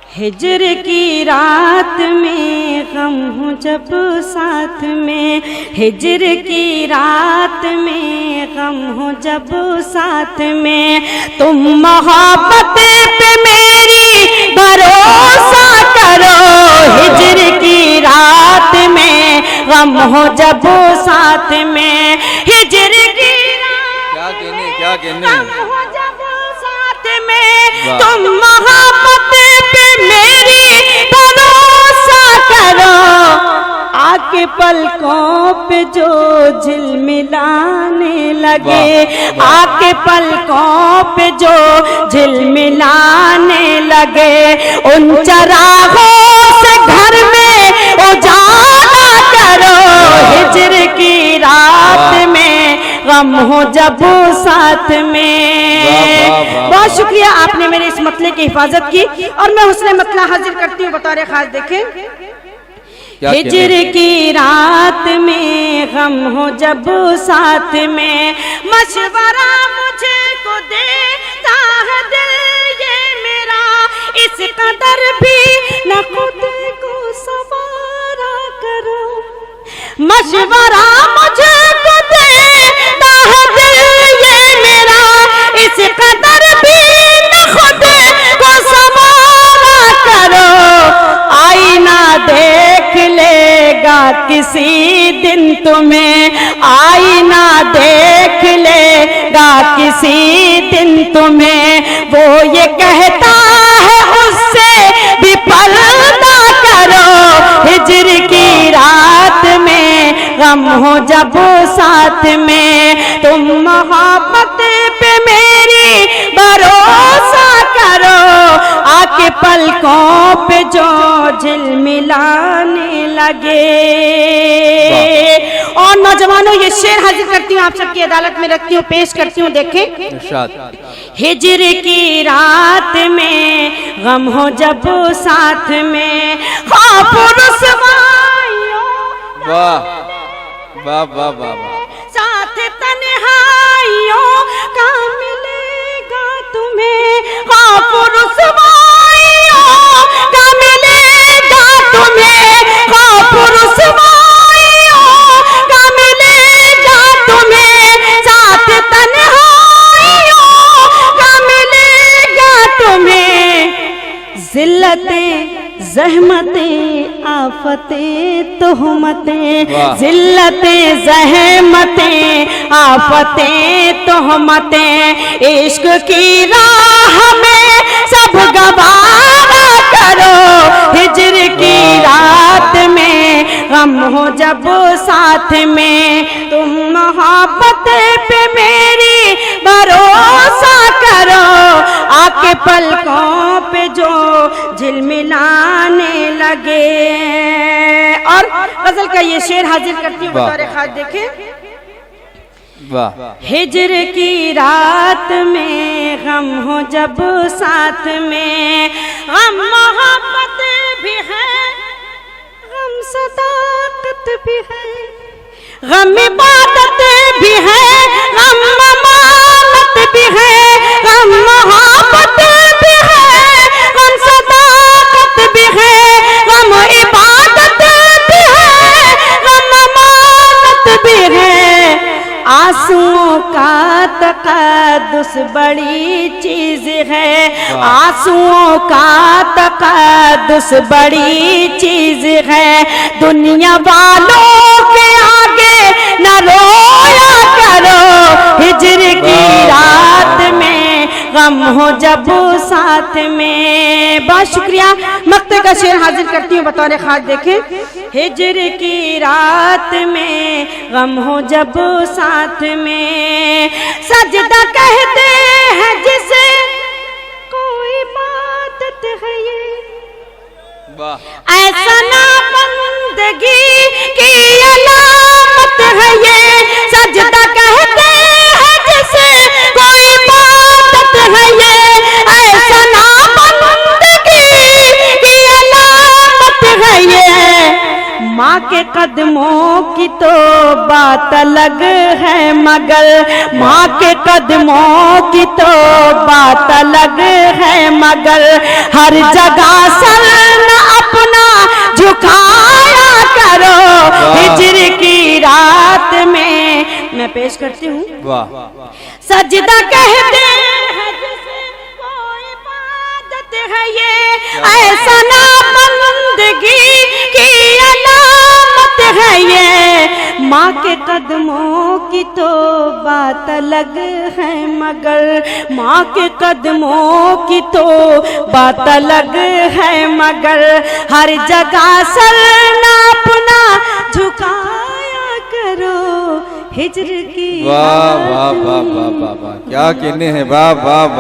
हिजर की रात में गम हो जब साथ में, हिजर की रात में गम हो जब साथ में, तुम मोहब्बत पे मेरी भरोसा करो। हिजर की रात में गम हो जब साथ में, हिजर की रात में गम हो जब साथ में, तुम मोहब्बत पे मेरी भरोसा करो। आके पलकों पे जो झिलमिलाने लगे, आके पलकों पे जो झिलमिलाने लगे, उन चरागों से घर में उजाला करो। हिजर की रात में गम हो जब साथ में। बहुत शुक्रिया, आपने मेरे इस मतले की हिफाजत की और मैं हुस्ने मतला हाजिर करती हूँ बतौर खास। देखें, हिजर की रात में गम हो जब साथ में, मशवरा मुझे को देता है दिल ये मेरा, इस कदर भी न खुद को सवारा करो। मशवरा मुझे को देता है दिल ये मेरा, इस कदर भी न खुद को सवारा करो। आईना देख लेगा किसी दिन तुम्हें, आईना देख लेगा किसी दिन तुम्हें, वो ये कहता है उससे भी पर्दा करो। हिजर की रात में गम हो जब साथ में, तुम मोहब्बत पे मेरी भरोसा करो। आके पलकों पे जो झिलमिलाने लगे। और नौजवानों, ये शेर हाजिर करती हूँ, आप सबकी अदालत में रखती हूँ, पेश करती हूँ। देखें, हिजर की रात में गम हो जब साथ में, हाँ रुसवाइयों, वाह वाह वाह वाह, साथ तन्हाइयों का मिलेगा तुम्हें, हाँ रुसवाइयों का मिलेगा तुम्हें, हाँ रुसवाइयों का मिलेगा तुम्हें, साथ तन्हाइयों का मिलेगा तुम्हें। जिल्लतें ज़हमतें आफतें तोहमतें, जिल्लतें ज़हमतें आफतें तोहमतें, इश्क की राह में सब गवारा करो। हिजर की रात में गम हो जब साथ में, तुम मोहब्बत पे मेरी भरोसा करो। आके पलकों पे जो झिलमिलाने लगे। और गजल का ये शेर हाजिर करती हूँ बतौर खास। देखें, हिजर की रात में गम हो जब साथ में, गम मोहब्बत भी है, गम सदाकत भी है, गम इबादत भी है, गम अमानत भी है, गम मोहब्बत भी है, गम सदाकत भी है, गम इबादत भी है, गम अमानत भी है। आंसुओं का तक़द्दुस बड़ी चीज है, आंसुओं का तक़द्दुस बड़ी चीज है, दुनिया वालों के आगे न रोया करो। हिजर की रात में गम हो जब साथ में। बहुत शुक्रिया, मक्ते का शेर हाजिर करती हूँ बतौर खास। देखें, हिजर की रात में गम हो जब साथ में, सजदा कहते हैं जिसे कोई इबादत है ये, ऐसा ना बंदगी की अलामत है ये। सजदा कहते हैं जिसे कोई इबादत है ये, ऐसा ना बंदगी की अलामत है ये। माँ के कदमों की तो बात अलग है मगर, माँ के कदमों की तो बात अलग है मगर, हर जगह हिज्र की रात में। मैं पेश करती हूँ। वाह सजदा कहते हैं जिसको इबादत है ये, ऐसा ना बंदगी की अलामत है ये। माँ के कदमों की तो बात अलग है मगर, माँ के कदमों की तो बात अलग है मगर, हर जगह सर ना अपना झुकाया करो हिज्र की। वाह वाह वाह वाह वाह वाह, क्या कहने हैं, वाह वाह वाह।